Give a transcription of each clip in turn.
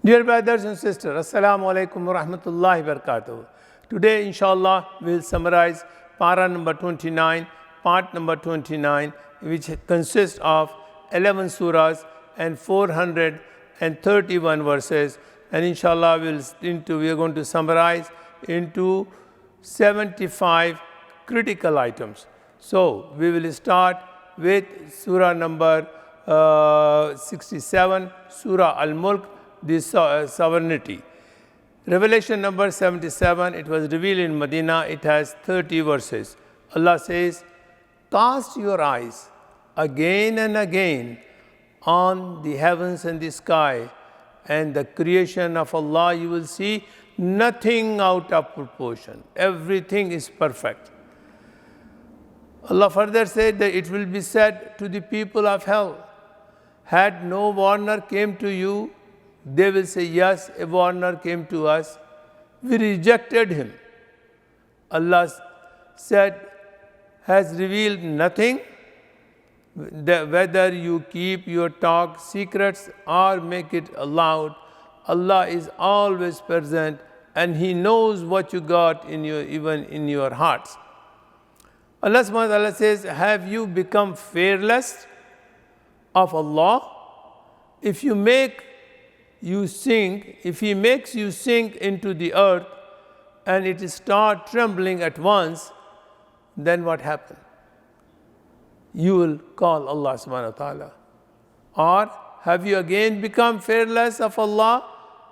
Dear brothers and sisters, Assalamu alaikum wa rahmatullahi wa barakatuh. Today, inshallah, we will summarize para number 29, part number 29, which consists of 11 surahs and 431 verses. And inshallah, we are going to summarize into 75 critical items. So, we will start with surah number 67, Surah Al-Mulk, the sovereignty. Revelation number 77, it was revealed in Medina, it has 30 verses. Allah says, cast your eyes again and again on the heavens and the sky, and the creation of Allah, you will see nothing out of proportion. Everything is perfect. Allah further said that it will be said to the people of hell, had no warner came to you? They will say, yes, a warner came to us. We rejected him. Allah said, has revealed nothing, whether you keep your talk secrets or make it loud. Allah is always present, and He knows what you got even in your hearts. Allah subhanahu wa ta'ala says, have you become fearless of Allah? If He makes you sink into the earth and it start trembling at once, then what happens? You will call Allah subhanahu wa ta'ala. Or have you again become fearless of Allah,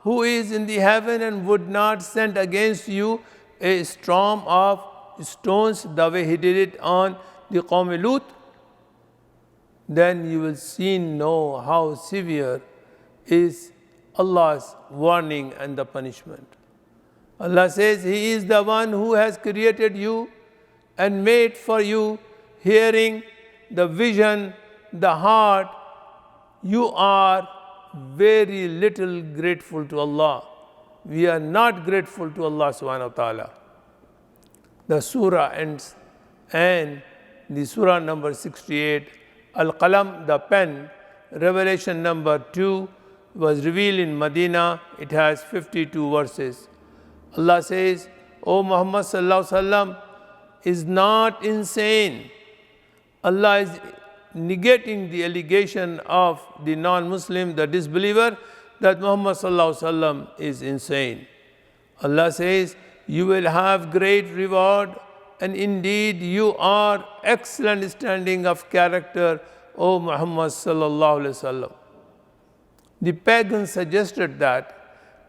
who is in the heaven and would not send against you a storm of stones the way He did it on the Qawm Lut? Then you will soon know how severe is Allah's warning and the punishment. Allah says, He is the one who has created you and made for you hearing, the vision, the heart. You are very little grateful to Allah. We are not grateful to Allah subhanahu wa ta'ala. The surah ends, and the surah number 68, Al-Qalam, the pen, Revelation number 2, was revealed in Medina. It has 52 verses. Allah says, O Muhammad sallallahu alaihi wasallam is not insane. Allah is negating the allegation of the non-Muslim, the disbeliever, that Muhammad sallallahu alaihi wasallam is insane. Allah says, you will have great reward, and indeed you are excellent standing of character, O Muhammad sallallahu alaihi wasallam. The pagans suggested that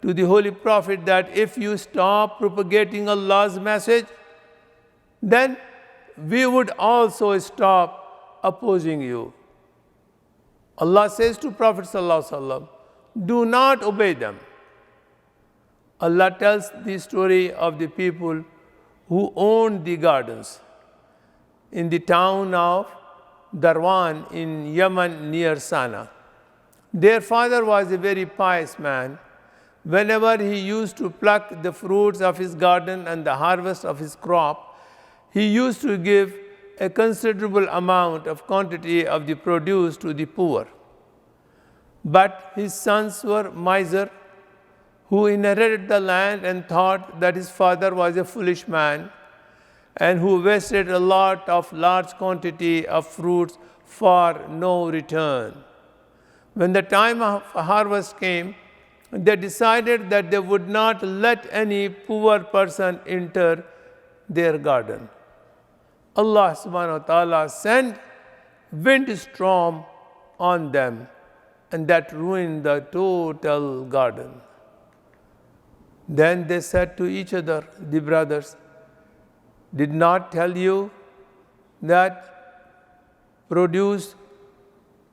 to the Holy Prophet, that if you stop propagating Allah's message, then we would also stop opposing you. Allah says to Prophet sallallahu alaihi wasallam, do not obey them. Allah tells the story of the people who owned the gardens in the town of Darwan in Yemen near Sana'a. Their father was a very pious man. Whenever he used to pluck the fruits of his garden and the harvest of his crop, he used to give a considerable amount of quantity of the produce to the poor. But his sons were miser, who inherited the land and thought that his father was a foolish man, and who wasted a lot of large quantity of fruits for no return. When the time of harvest came, they decided that they would not let any poor person enter their garden. Allah subhanahu wa ta'ala sent windstorm on them, and that ruined the total garden. Then they said to each other, the brothers, did not tell you that produce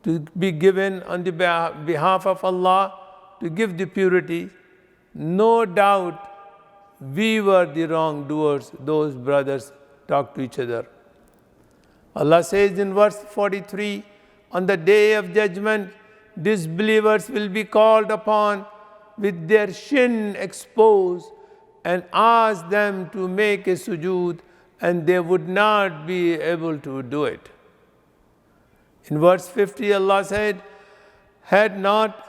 to be given on the behalf of Allah, to give the purity? No doubt we were the wrongdoers. Those brothers talked to each other. Allah says in verse 43, on the day of judgment, disbelievers will be called upon with their shin exposed and ask them to make a sujood, and they would not be able to do it. In verse 50, Allah said, had not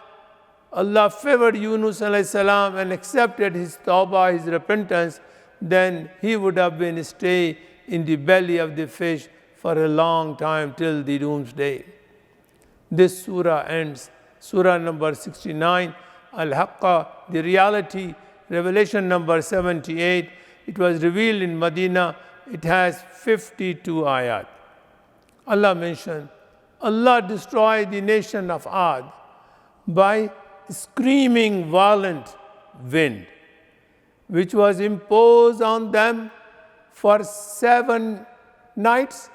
Allah favored Yunus alayhi salam and accepted his tawbah, his repentance, then he would have been stay in the belly of the fish for a long time till the doomsday. This surah ends, surah number 69, Al-Haqqa, the reality, revelation number 78. It was revealed in Medina. It has 52 ayat. Allah mentioned, Allah destroyed the nation of Ad by screaming violent wind, which was imposed on them for 7 nights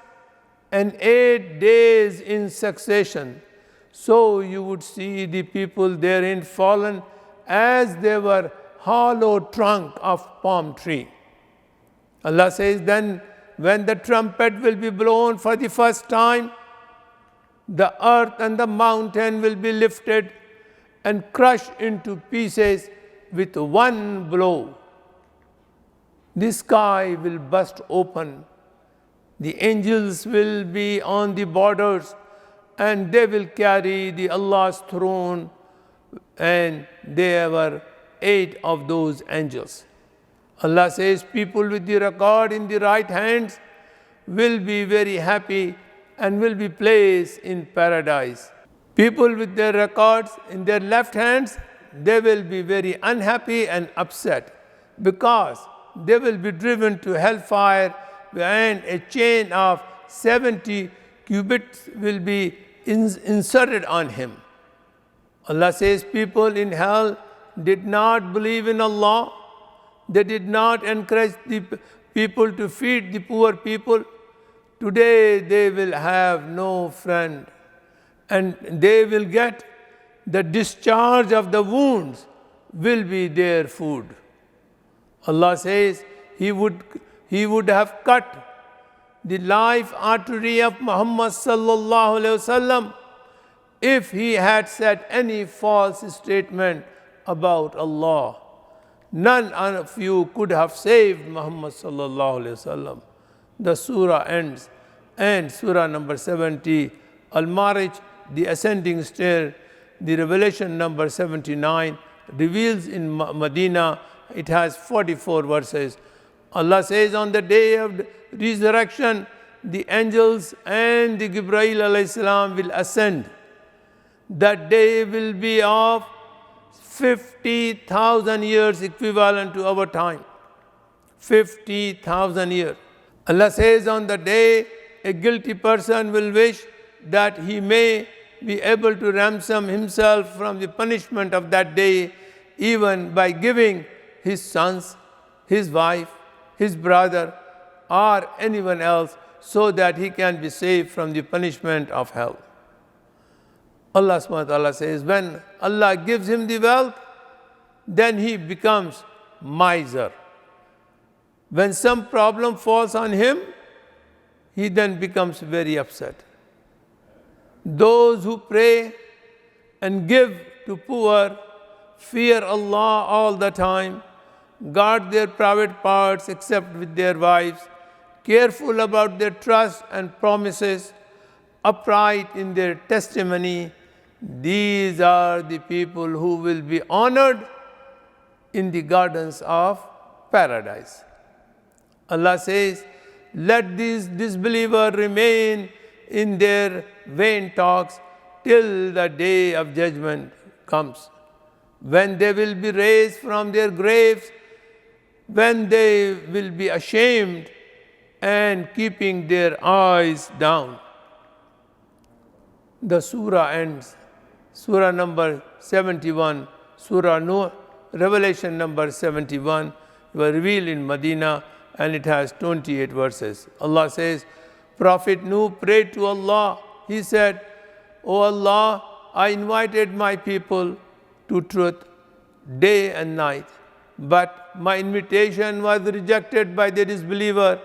and 8 days in succession. So you would see the people therein fallen as they were hollow trunk of palm tree. Allah says, then when the trumpet will be blown for the first time, the earth and the mountain will be lifted and crushed into pieces with one blow. The sky will burst open. The angels will be on the borders, and they will carry the Allah's throne, and there were 8 of those angels. Allah says, people with the record in the right hands will be very happy and will be placed in paradise. People with their records in their left hands, they will be very unhappy and upset because they will be driven to hellfire, and a chain of 70 cubits will be inserted on him. Allah says, people in hell did not believe in Allah. They did not encourage the people to feed the poor people. Today they will have no friend, and they will get the discharge of the wounds will be their food. Allah says He would have cut the life artery of Muhammad sallallahu alaihi wasallam if he had said any false statement about Allah. None of you could have saved Muhammad sallallahu alaihi wasallam. The surah ends, and surah number 70, Al-Marij, the ascending stair, the revelation number 79, reveals in Medina. It has 44 verses. Allah says, on the day of resurrection, the angels and the Gibreel alayhi salam will ascend. That day will be of 50,000 years, equivalent to our time. 50,000 years. Allah says, on the day, a guilty person will wish that he may be able to ransom himself from the punishment of that day, even by giving his sons, his wife, his brother, or anyone else, so that he can be saved from the punishment of hell. Allah subhanahu wa ta'ala says, when Allah gives him the wealth, then he becomes miser. When some problem falls on him, he then becomes very upset. Those who pray and give to poor, fear Allah all the time, guard their private parts except with their wives, careful about their trust and promises, upright in their testimony, these are the people who will be honored in the gardens of paradise. Allah says, let these disbelievers remain in their vain talks till the day of judgment comes, when they will be raised from their graves, when they will be ashamed and keeping their eyes down. The surah ends. Surah number 71, Surah Nuh, revelation number 71, were revealed in Medina, and it has 28 verses. Allah says, Prophet Nuh prayed to Allah. He said, O Allah, I invited my people to truth day and night, but my invitation was rejected by the disbeliever.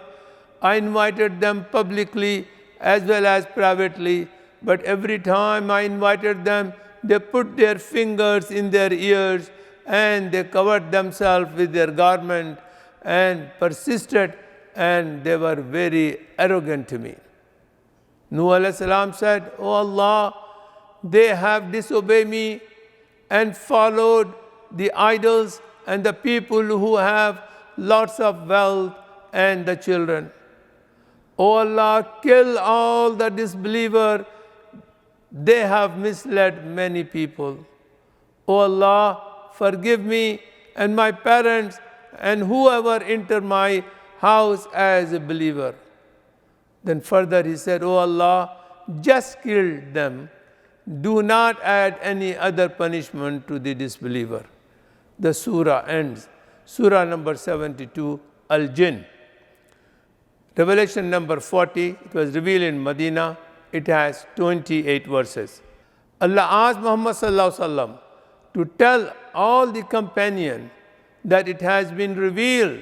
I invited them publicly as well as privately, but every time I invited them, they put their fingers in their ears and they covered themselves with their garment and persisted, and they were very arrogant to me. Nuh alayhi salam said, O Allah, they have disobeyed me and followed the idols and the people who have lots of wealth and the children. O Allah, kill all the disbeliever. They have misled many people. O Allah, forgive me and my parents and whoever enter my house as a believer. Then further he said, O Allah, just kill them. Do not add any other punishment to the disbeliever. The surah ends. Surah number 72, Al-Jinn. Revelation number 40, it was revealed in Medina. It has 28 verses. Allah asked Muhammad sallallahu alaihi wasallam to tell all the companions that it has been revealed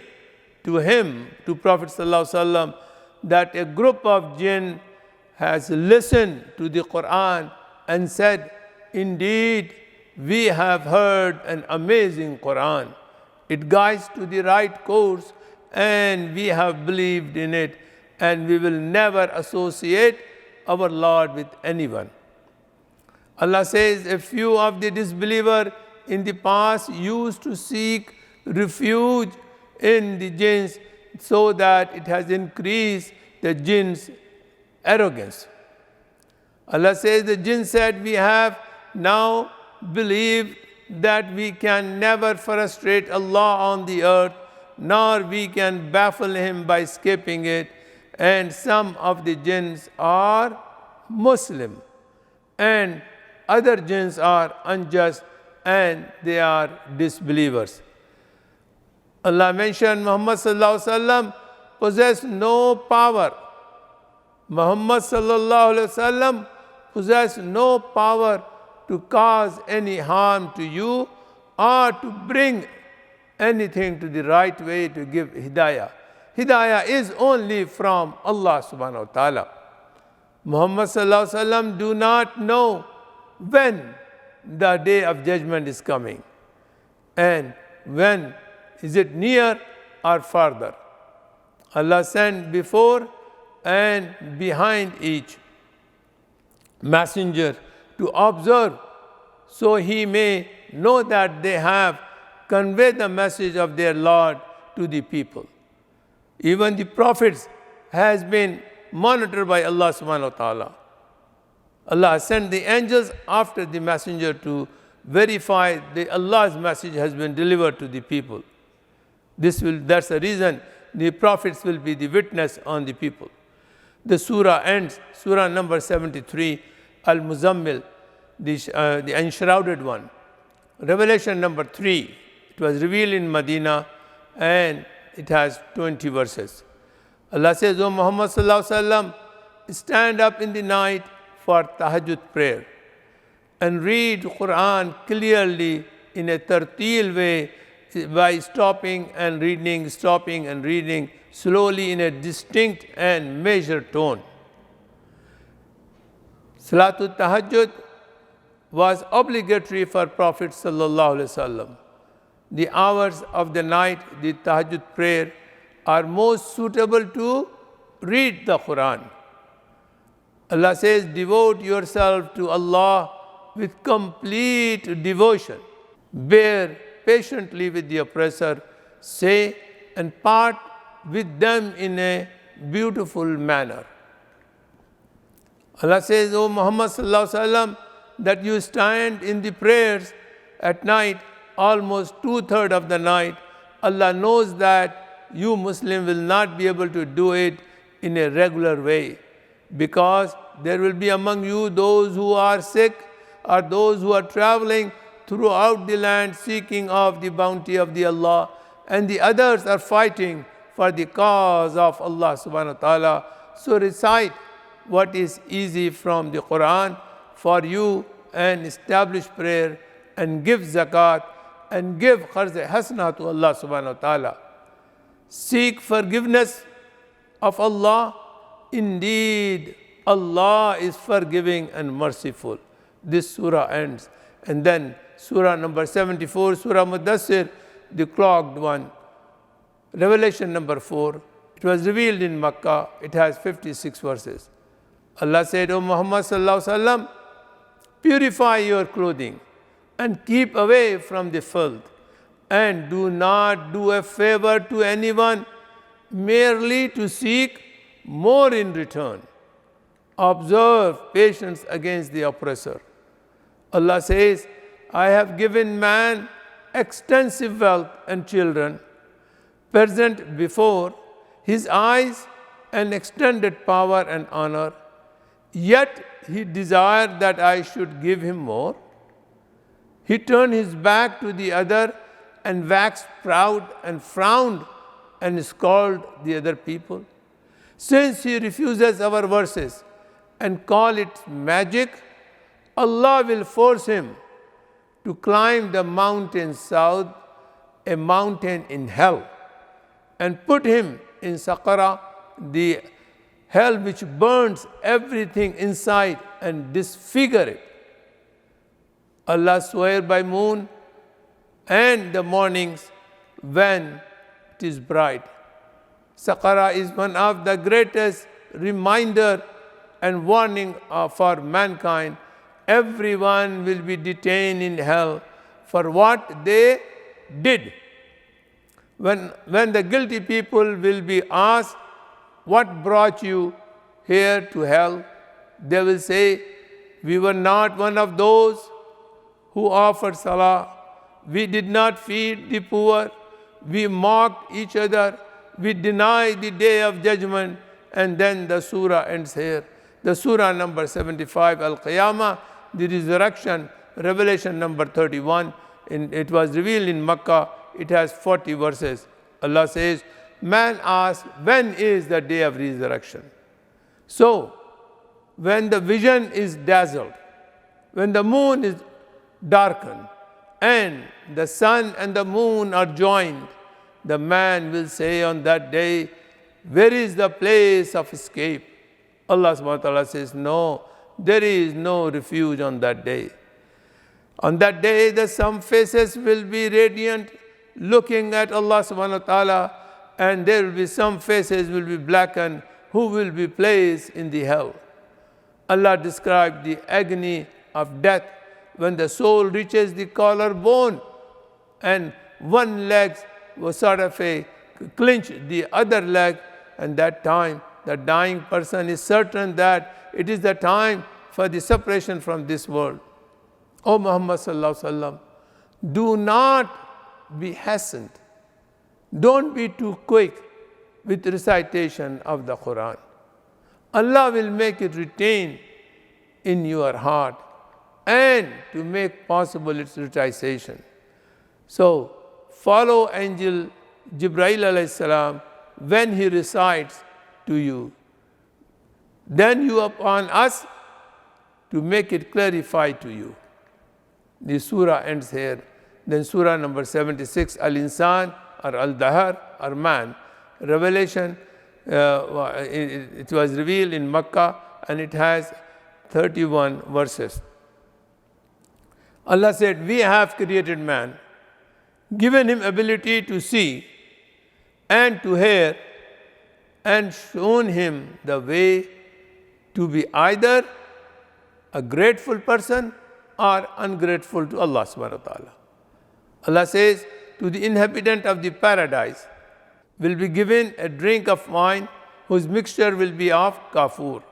to him, to Prophet sallallahu alaihi wasallam, that a group of jinn has listened to the Qur'an and said, indeed, we have heard an amazing Qur'an. It guides to the right course and we have believed in it and we will never associate our Lord with anyone. Allah says, a few of the disbelievers in the past used to seek refuge in the jinns so that it has increased the jinns' arrogance. Allah says, the jinn said, we have now believed that we can never frustrate Allah on the earth, nor we can baffle Him by escaping it. And some of the jinns are Muslim, and other jinns are unjust, and they are disbelievers. Allah mentioned Muhammad sallallahu alaihi wasallam possessed no power. Muhammad sallallahu alaihi wasallam possessed no power to cause any harm to you or to bring anything to the right way, to give hidayah. Hidayah is only from Allah subhanahu wa ta'ala. Muhammad sallallahu alaihi wasallam do not know when the day of judgment is coming and when is it near or farther. Allah sent before and behind each messenger to observe so he may know that they have conveyed the message of their Lord to the people. Even the prophets has been monitored by Allah subhanahu wa ta'ala. Allah sent the angels after the messenger to verify that Allah's message has been delivered to the people. That's the reason the prophets will be the witness on the people. The surah ends, surah number 73, Al-Muzammil, the enshrouded one. Revelation number 3, it was revealed in Medina and it has 20 verses. Allah says, O Muhammad sallallahu alaihi wasallam, stand up in the night for tahajjud prayer and read Qur'an clearly in a tartil way by stopping and reading slowly in a distinct and measured tone. Salatul Tahajjud was obligatory for Prophet sallallahu alaihi wasallam. The hours of the night, the Tahajjud prayer, are most suitable to read the Quran. Allah says, devote yourself to Allah with complete devotion. Bear patiently with the oppressor, say and part with them in a beautiful manner. Allah says, O Muhammad sallallahu alaihi wasallam, that you stand in the prayers at night, almost 2/3 of the night. Allah knows that you Muslim will not be able to do it in a regular way, because there will be among you those who are sick or those who are traveling throughout the land seeking of the bounty of the Allah, and the others are fighting for the cause of Allah subhanahu wa ta'ala. So recite what is easy from the Quran for you and establish prayer and give zakat and give kharz hasana to Allah subhanahu wa ta'ala. Seek forgiveness of Allah. Indeed, Allah is forgiving and merciful. This surah ends. And then surah number 74, surah Mudassir, the clogged one. Revelation number 4, it was revealed in Makkah. It has 56 verses. Allah said, O Muhammad sallallahu alaihi wasallam, purify your clothing, and keep away from the filth, and do not do a favor to anyone merely to seek more in return. Observe patience against the oppressor. Allah says, I have given man extensive wealth and children, present before his eyes, and extended power and honor, yet he desired that I should give him more. He turned his back to the other and waxed proud and frowned and scolded the other people. Since he refuses our verses and call it magic, Allah will force him to climb the mountain south, a mountain in hell, and put him in Saqara, the hell which burns everything inside and disfigure it. Allah swear by moon and the mornings when it is bright. Saqara is one of the greatest reminder and warning for mankind. Everyone will be detained in hell for what they did. When the guilty people will be asked, what brought you here to hell? They will say, we were not one of those who offered salah. We did not feed the poor. We mocked each other. We denied the day of judgment. And then the surah ends here. The surah number 75, Al-Qiyamah, the resurrection, Revelation number 31. It was revealed in Makkah. It has 40 verses. Allah says, man asks, when is the day of resurrection? So, when the vision is dazzled, when the moon is darkened, and the sun and the moon are joined, the man will say on that day, where is the place of escape? Allah subhanahu wa ta'ala says, no, there is no refuge on that day. On that day, some faces will be radiant, looking at Allah subhanahu wa ta'ala, and there will be some faces will be blackened, who will be placed in the hell. Allah described the agony of death when the soul reaches the collarbone and one leg was sort of clinch the other leg, and that time the dying person is certain that it is the time for the separation from this world. O Muhammad sallallahu alaihi wasallam, do not be hastened. Don't be too quick with recitation of the Quran. Allah will make it retain in your heart and to make possible its recitation. So, follow angel Jibreel alayhi salam when he recites to you. Then you upon us to make it clarify to you. The surah ends here. Then surah number 76, Al-Insan or Al-Dahar or man. Revelation, it was revealed in Makkah and it has 31 verses. Allah said, we have created man, given him ability to see and to hear, and shown him the way to be either a grateful person or ungrateful to Allah subhanahu wa ta'ala. Allah says, to the inhabitant of the paradise will be given a drink of wine whose mixture will be of kafur.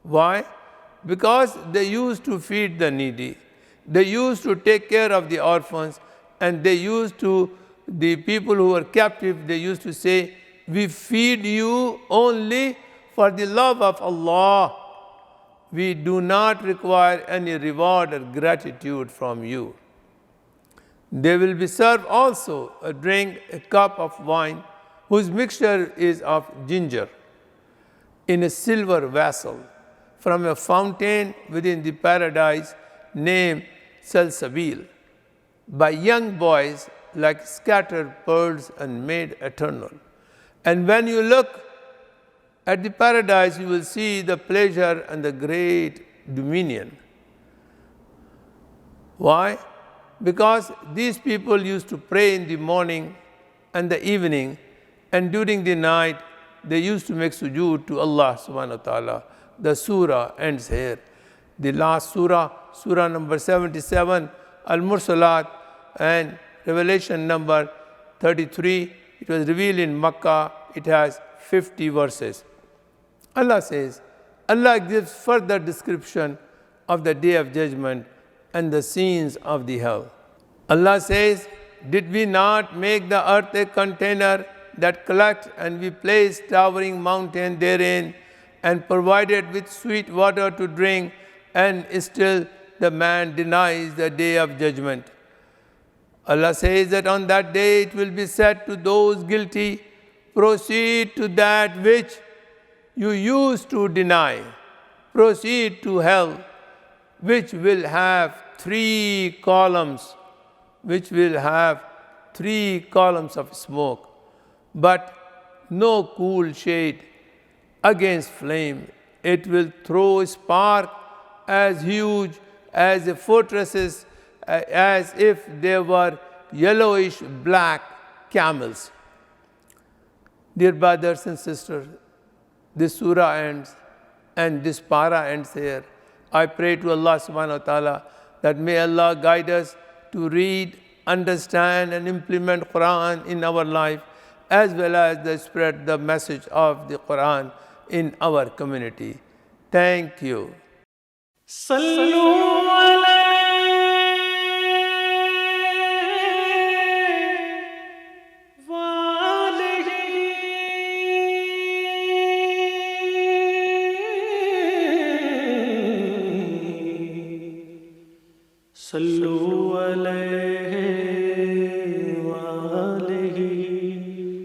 Why? Because they used to feed the needy. They used to take care of the orphans, and they used to, the people who were captive, they used to say, we feed you only for the love of Allah. We do not require any reward or gratitude from you. They will be served also a drink, a cup of wine, whose mixture is of ginger, in a silver vessel, from a fountain within the paradise named Salsabil, by young boys like scattered pearls and made eternal. And when you look at the paradise, you will see the pleasure and the great dominion. Why? Because these people used to pray in the morning and the evening, and during the night they used to make sujood to Allah subhanahu wa ta'ala. The surah ends here. The last surah, surah number 77, Al-Mursalat, and Revelation number 33. It was revealed in Makkah. It has 50 verses. Allah says, Allah gives further description of the day of judgment and the scenes of the hell. Allah says, did we not make the earth a container that collects, and we placed towering mountains therein and provided with sweet water to drink, and still the man denies the day of judgment. Allah says that on that day it will be said to those guilty, proceed to that which you used to deny. Proceed to hell, which will have 3 columns, of smoke, but no cool shade against flame. It will throw a spark as huge as the fortresses, as if they were yellowish black camels. Dear brothers and sisters, this surah ends and this para ends here. I pray to Allah subhanahu wa ta'ala that may Allah guide us to read, understand and implement Quran in our life, as well as to spread the message of the Quran in our community. Thank you. Sallu